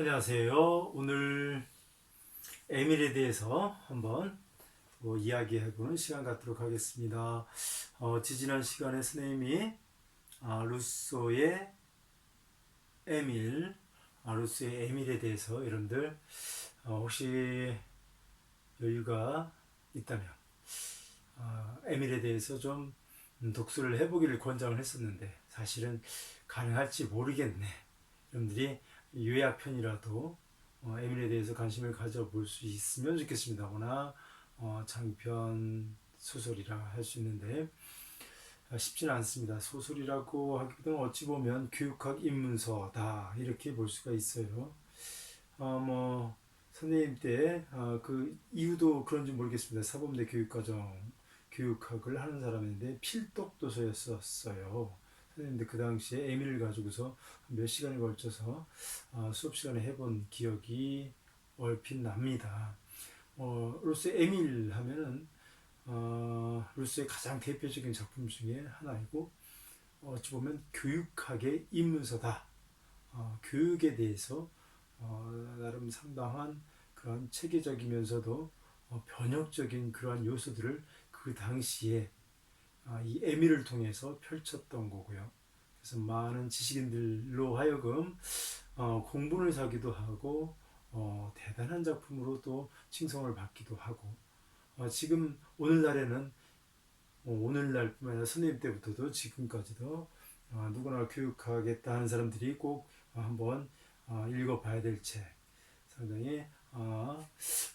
안녕하세요. 오늘 에밀에 대해서 한번 이야기해보는 시간 갖도록 하겠습니다. 지지난 시간에 선생님이 루소의 에밀, 루소의 에밀에 대해서 여러분들 혹시 여유가 있다면 에밀에 대해서 좀 독서를 해보기를 권장을 했었는데 사실은 가능할지 모르겠네. 여러분들이 요약편이라도 에밀에 대해서 관심을 가져볼 수 있으면 좋겠습니다. 그러나 장편 소설이라 할 수 있는데 쉽지는 않습니다. 소설이라고 하기도 어찌 보면 교육학 입문서다 이렇게 볼 수가 있어요. 뭐 선생님 때 그 이유도 그런지 모르겠습니다. 사범대 교육과정 교육학을 하는 사람인데 필독 도서였었어요. 선생님들 그 당시에 에밀을 가지고서 몇 시간에 걸쳐서 수업 시간에 해본 기억이 얼핏 납니다. 루스 에밀 하면은 루스의 가장 대표적인 작품 중에 하나이고 어찌 보면 교육학의 입문서다. 교육에 대해서 나름 상당한 그런 체계적이면서도 변혁적인 그러한 요소들을 그 당시에 이 에밀을 통해서 펼쳤던 거고요. 그래서 많은 지식인들로 하여금 공분을 사기도 하고 대단한 작품으로 또 칭송을 받기도 하고 지금 오늘날에는 오늘날뿐만 아니라 선생님 때부터도 지금까지도 누구나 교육하겠다 하는 사람들이 꼭 한번 읽어봐야 될 책, 상당히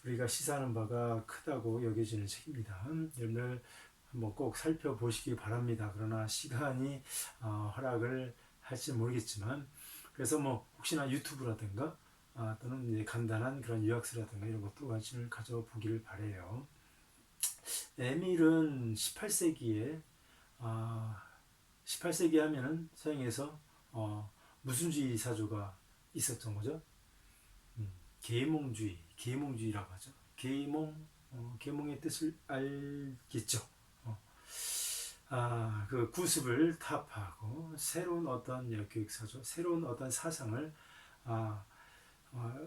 우리가 시사하는 바가 크다고 여겨지는 책입니다. 여러분들 한번 꼭 살펴보시기 바랍니다. 그러나 시간이 허락을 할지 모르겠지만 그래서 뭐 혹시나 유튜브라든가 또는 이제 간단한 그런 유학서라든가 이런 것도 관심을 가져보기를 바래요. 에밀은 18세기에 18세기 하면은 서양에서 무슨주의 사조가 있었던 거죠. 계몽주의라고 하죠. 계몽의 뜻을 알겠죠. 그 구습을 타파하고 새로운 어떤 교육사조, 새로운 어떤 사상을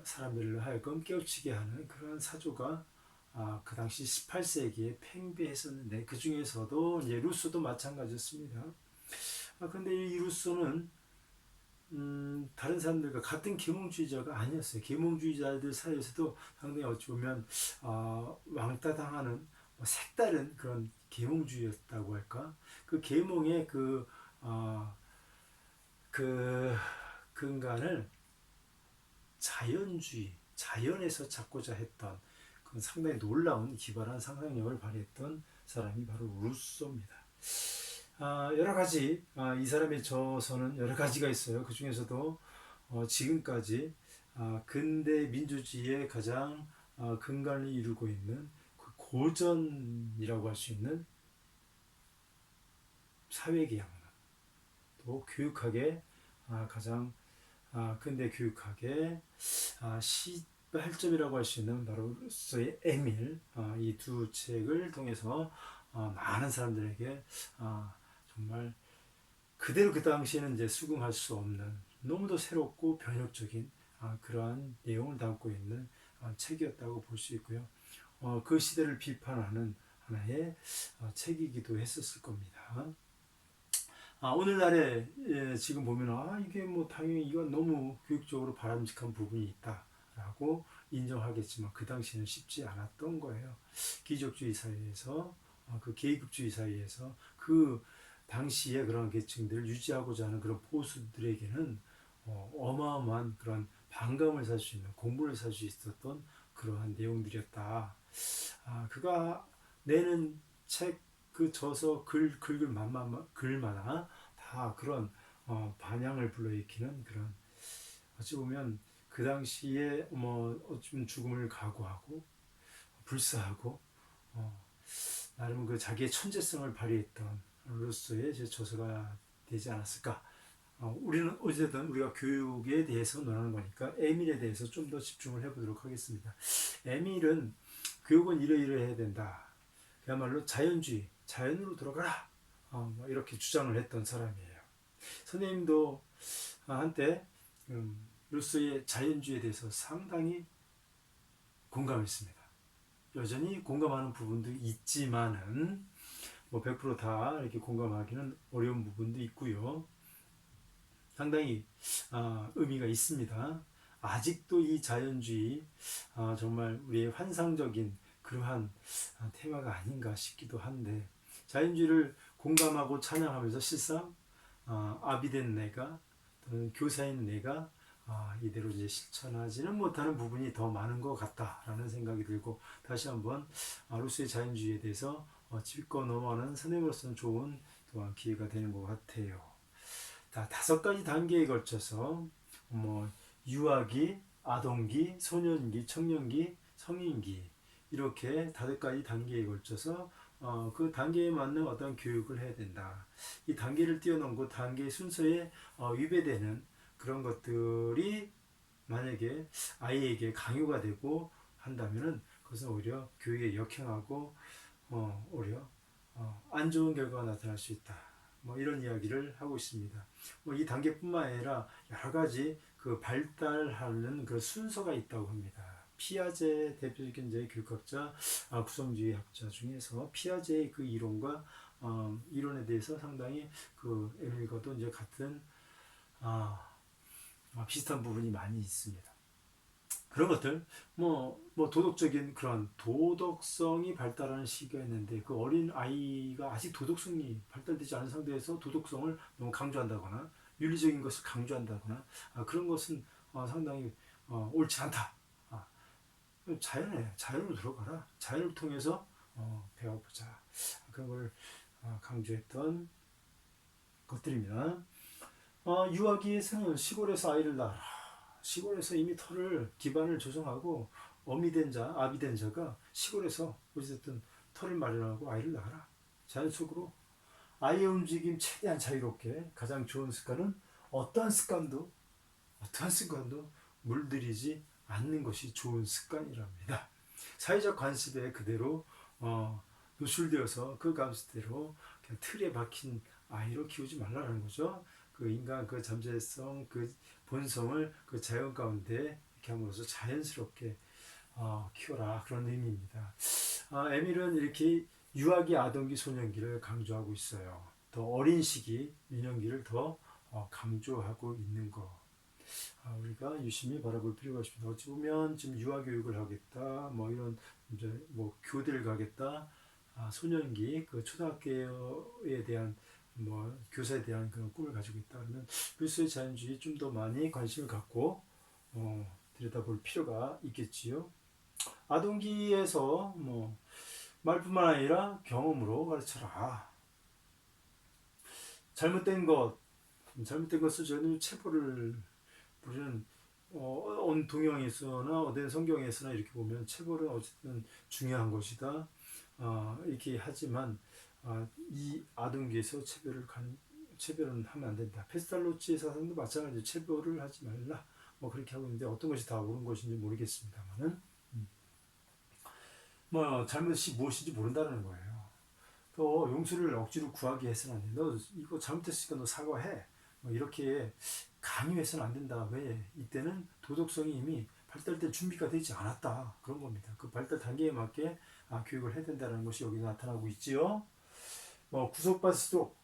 사람들로 하여금 깨우치게 하는 그런 사조가 그 당시 18세기에 팽배했었는데 그 중에서도 이제 루소도 마찬가지였습니다. 근데 이 루소는 다른 사람들과 같은 계몽주의자가 아니었어요. 계몽주의자들 사이에서도 상당히 어찌 보면 왕따당하는 색다른 그런 계몽주의였다고 할까? 그 계몽의 그 근간을 자연에서 찾고자 했던 그 상당히 놀라운 기발한 상상력을 발휘했던 사람이 바로 루소입니다. 여러 가지 이 사람의 저서는 여러 가지가 있어요. 그 중에서도 지금까지 근대 민주주의의 가장 근간을 이루고 있는 그 고전이라고 할 수 있는 사회계약론, 또 교육학의 가장 근대 교육학의 시발점이라고 할 수 있는 바로 루소의 에밀, 이 두 책을 통해서 많은 사람들에게 정말 그대로 그 당시에는 이제 수긍할 수 없는 너무도 새롭고 변혁적인 그러한 내용을 담고 있는 책이었다고 볼 수 있고요. 그 시대를 비판하는 하나의 책이기도 했었을 겁니다. 오늘날에 지금 보면 이게 뭐 당연히 이건 너무 교육적으로 바람직한 부분이 있다라고 인정하겠지만 그 당시는 쉽지 않았던 거예요. 귀족주의 사회에서 그 계급주의 사회에서 그 당시에 그런 계층들을 유지하고자 하는 그런 보수들에게는 어마어마한 그런 반감을 살 수 있는 공분을 살 수 있었던 그러한 내용들이었다. 그가 내는 책 그 저서 글마다 다 그런 반향을 불러일으키는 그런 어찌 보면 그 당시에 뭐 어쩌면 죽음을 각오하고 불사하고 나름 그 자기의 천재성을 발휘했던 루소의 저서가 되지 않았을까. 우리는 어쨌든 우리가 교육에 대해서 논하는 거니까 에밀에 대해서 좀 더 집중을 해보도록 하겠습니다. 에밀은 교육은 이러이러해야 된다. 그야말로 자연주의, 자연으로 돌아가라. 이렇게 주장을 했던 사람이에요. 선생님도 한때 루소의 자연주의에 대해서 상당히 공감했습니다. 여전히 공감하는 부분도 있지만은 뭐 100%다 이렇게 공감하기는 어려운 부분도 있고요. 상당히 의미가 있습니다. 아직도 이 자연주의 정말 우리의 환상적인 그러한 테마가 아닌가 싶기도 한데, 자연주의를 공감하고 찬양하면서 실상 아비된 내가 또는 교사인 내가 이대로 이제 실천하지는 못하는 부분이 더 많은 것 같다라는 생각이 들고, 다시 한번 루스의 자연주의에 대해서 짚고 넘어가는 선생님으로서는 좋은 또한 기회가 되는 것 같아요. 자, 5가지 단계에 걸쳐서 뭐 유아기, 아동기, 소년기, 청년기, 성인기, 이렇게 5가지 단계에 걸쳐서 그 단계에 맞는 어떤 교육을 해야 된다. 이 단계를 뛰어넘고 단계 순서에 위배되는 그런 것들이 만약에 아이에게 강요가 되고 한다면은 그것은 오히려 교육에 역행하고 오히려 안 좋은 결과가 나타날 수 있다. 뭐 이런 이야기를 하고 있습니다. 뭐 이 단계뿐만 아니라 여러 가지 그 발달하는 그 순서가 있다고 합니다. 피아제 대표적인 이제 교육학자, 구성주의 학자 중에서 피아제의 그 이론과 이론에 대해서 상당히 그 에밀과도 이제 같은 비슷한 부분이 많이 있습니다. 그런 것들, 뭐 도덕적인 그런 도덕성이 발달하는 시기가 있는데, 그 어린 아이가 아직 도덕성이 발달되지 않은 상태에서 도덕성을 너무 강조한다거나 윤리적인 것을 강조한다거나 그런 것은 상당히 옳지 않다. 자연으로 들어가라. 자연을 통해서 배워보자. 그런 걸 강조했던 것들입니다. 유아기에서는 시골에서 아이를 낳아라. 시골에서 이미 기반을 조성하고 어미된 자, 아비된 자가 시골에서 어쨌든 터를 마련하고 아이를 낳아라. 자연 속으로 아이의 움직임 최대한 자유롭게. 가장 좋은 습관은 어떠한 습관도 물들이지 않는 것이 좋은 습관이랍니다. 사회적 관습에 그대로 노출되어서 그 감수대로 그냥 틀에 박힌 아이로 키우지 말라는 거죠. 그 인간 그 잠재성, 그 본성을 그 자연 가운데 이렇게 함으로써 자연스럽게 키워라, 그런 의미입니다. 에밀은 이렇게 유아기, 아동기, 소년기를 강조하고 있어요. 더 어린 시기, 유년기를 더 강조하고 있는 것. 우리가 유심히 바라볼 필요가 있습니다. 어찌 보면 지금 유아 교육을 하겠다, 뭐 이런 이제 뭐 교대를 가겠다, 소년기 그 초등학교에 대한 뭐 교사에 대한 그런 꿈을 가지고 있다 그러면 루소의 자연주의 좀 더 많이 관심을 갖고 들여다볼 필요가 있겠지요. 아동기에서 뭐 말뿐만 아니라 경험으로 가르쳐라. 잘못된 것을 저는 체벌을 우리는 온 동양에서나 어떤 성경에서나 이렇게 보면 체벌은 어쨌든 중요한 것이다. 이렇게 하지만 이 아동기에서 체별은 하면 안 된다. 페스탈로치의 사상도 마찬가지로 체벌을 하지 말라. 뭐 그렇게 하고 있는데 어떤 것이 다 옳은 것인지 모르겠습니다만은 뭐 잘못이 무엇인지 모른다는 거예요. 또 용서를 억지로 구하게 해서는 안 돼. 너 이거 잘못했으니까 너 사과해. 뭐 이렇게 강요해서는 안 된다. 왜? 이때는 도덕성이 이미 발달될 준비가 되지 않았다. 그런 겁니다. 그 발달 단계에 맞게 교육을 해야 된다는 것이 여기 나타나고 있지요. 구속할수록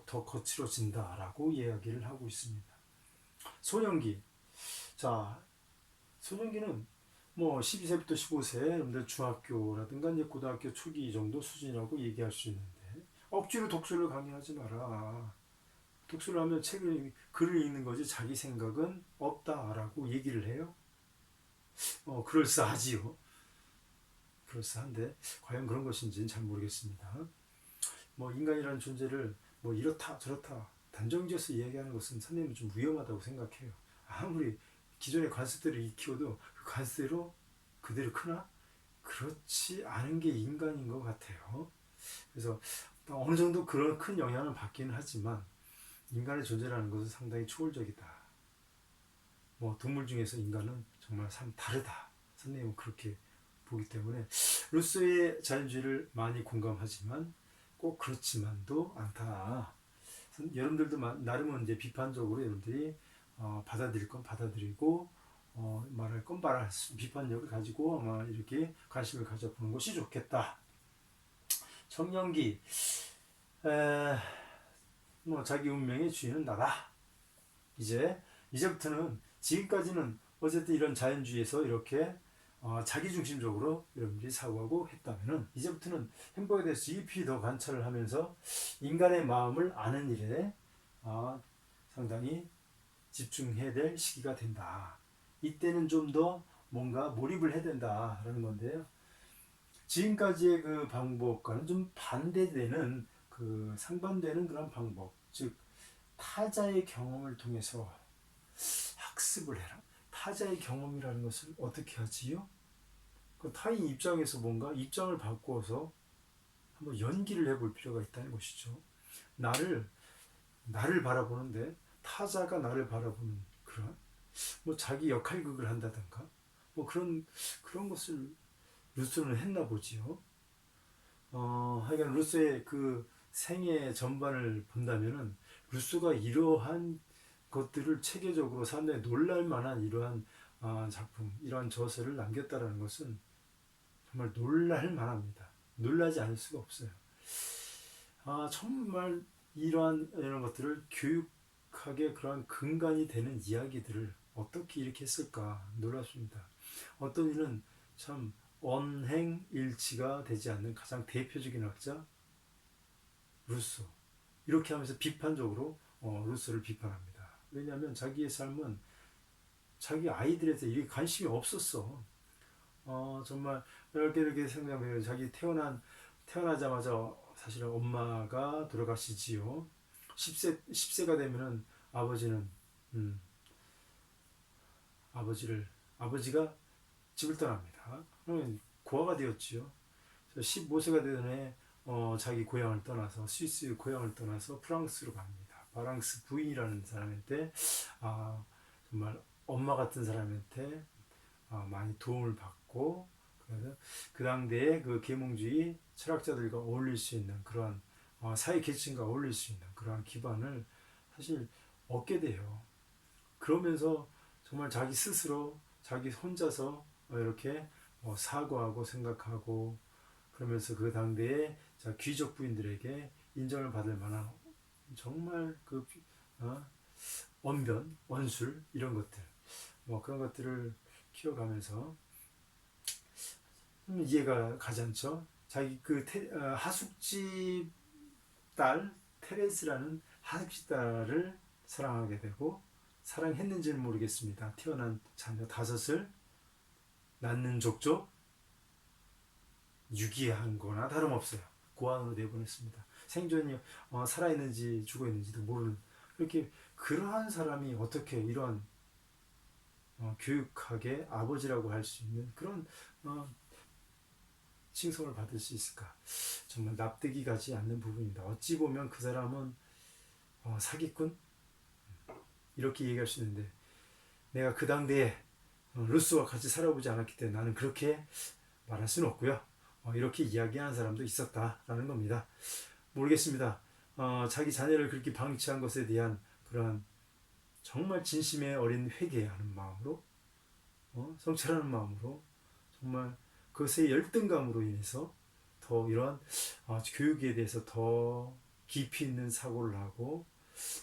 더 거칠어진다라고 이야기를 하고 있습니다. 소년기. 자, 소년기는 뭐 12세부터 15세, 여러분들 중학교라든가 이제 고등학교 초기 정도 수준이라고 얘기할 수 있는데, 억지로 독서를 강요하지 마라. 독서를 하면 글을 읽는 거지 자기 생각은 없다라고 얘기를 해요. 그럴싸하지요. 그럴싸한데 과연 그런 것인지는 잘 모르겠습니다. 뭐 인간이라는 존재를 뭐 이렇다 저렇다 단정지어서 이야기하는 것은 선생님은 좀 위험하다고 생각해요. 아무리 기존의 관습대로 익히워도 그 관습대로 그대로 크나? 그렇지 않은 게 인간인 것 같아요. 그래서 어느 정도 그런 큰 영향을 받기는 하지만 인간의 존재라는 것은 상당히 초월적이다. 뭐 동물 중에서 인간은 정말 참 다르다. 선생님은 그렇게 보기 때문에 루소의 자연주의를 많이 공감하지만 꼭 그렇지만도 않다. 여러분들도 나름은 이제 비판적으로 여러분들이 받아들일 건 받아들이고 말할 건 말할 비판력을 가지고 아마 이렇게 관심을 가져보는 것이 좋겠다. 청년기 뭐 자기 운명의 주인은 나다. 이제부터는 지금까지는 어쨌든 이런 자연주의에서 이렇게 자기중심적으로 여러분들이 사고하고 했다면은 이제부터는 행복에 대해서 깊이 더 관찰을 하면서 인간의 마음을 아는 일에 상당히 집중해야 될 시기가 된다. 이때는 좀 더 뭔가 몰입을 해야 된다라는 건데요. 지금까지의 그 방법과는 좀 반대되는 그 상반되는 그런 방법, 즉 타자의 경험을 통해서 학습을 해라. 타자의 경험이라는 것을 어떻게 하지요? 그 타인 입장에서 뭔가 입장을 바꾸어서 한번 연기를 해볼 필요가 있다는 것이죠. 나를 바라보는데 타자가 나를 바라보는 그런 뭐 자기 역할극을 한다든가 뭐 그런 것을 루소는 했나 보지요. 하여간 루소의 그 생애 전반을 본다면은 루소가 이러한 것들을 체계적으로 사람들이 놀랄 만한 이러한 작품, 이러한 저서를 남겼다라는 것은 정말 놀랄 만합니다. 놀라지 않을 수가 없어요. 정말 이런 것들을 교육학의 그러한 근간이 되는 이야기들을 어떻게 이렇게 했을까 놀랍습니다. 어떤 이는 참 언행일치가 되지 않는 가장 대표적인 학자 루소. 이렇게 하면서 비판적으로 루소를 비판합니다. 왜냐하면 자기의 삶은 자기 아이들에 대해서 이렇게 관심이 없었어. 정말 이렇게 생각해요. 자기 태어나자마자 사실은 엄마가 돌아가시지요. 10세가 되면은 아버지는 음, 아버지가 집을 떠납니다. 그러면 고아가 되었지요. 15세가 되던 해 자기 고향을 떠나서 스위스 고향을 떠나서 프랑스로 갑니다. 바랑스 부인이라는 사람한테 정말 엄마 같은 사람한테 많이 도움을 받고 그래서 그 당대의 그 계몽주의 철학자들과 어울릴 수 있는 그러한 사회 계층과 어울릴 수 있는 그러한 기반을 사실 얻게 돼요. 그러면서 정말 자기 스스로 자기 혼자서 이렇게 사고하고 생각하고 그러면서 그 당대의 귀족 부인들에게 인정을 받을 만한 정말 그 언변, 원술 이런 것들 그런 것들을 키워가면서 이해가 가지 않죠. 자기 그 하숙집 딸 테레스라는 하숙집 딸을 사랑하게 되고 사랑했는지는 모르겠습니다. 태어난 자녀 5을 낳는 족족 유기한 거나 다름없어요. 고아원으로 내보냈습니다. 생존이 살아있는지 죽어있는지도 모르는 그렇게 그러한 사람이 어떻게 이러한 교육학의 아버지라고 할 수 있는 그런 칭송을 받을 수 있을까? 정말 납득이 가지 않는 부분입니다. 어찌 보면 그 사람은 사기꾼? 이렇게 얘기할 수 있는데 내가 그 당대에 루스와 같이 살아보지 않았기 때문에 나는 그렇게 말할 수는 없고요. 이렇게 이야기하는 사람도 있었다라는 겁니다. 모르겠습니다. 자기 자녀를 그렇게 방치한 것에 대한 그러한 정말 진심의 어린 회개하는 마음으로 성찰하는 마음으로 정말 그것의 열등감으로 인해서 더 이런 교육에 대해서 더 깊이 있는 사고를 하고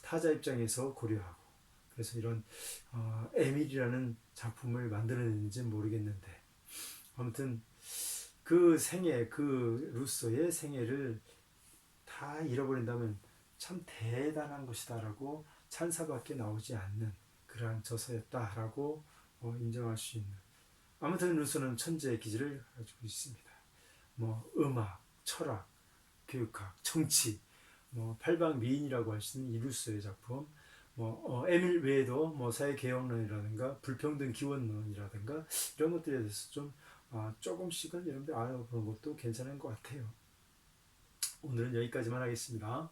타자 입장에서 고려하고 그래서 이런 에밀이라는 작품을 만들어냈는지는 모르겠는데 아무튼 그 생애 그 루소의 생애를 다 잃어버린다면 참 대단한 것이다라고 찬사밖에 나오지 않는 그러한 저서였다라고 인정할 수 있는 아무튼 루소는 천재의 기질을 가지고 있습니다. 음악, 철학, 교육학, 정치, 팔방미인이라고 할 수 있는 이 루소의 작품, 에밀 외에도 사회개혁론이라든가 불평등 기원론이라든가 이런 것들에 대해서 좀 조금씩은 여러분들 알아보는 것도 괜찮은 것 같아요. 오늘은 여기까지만 하겠습니다.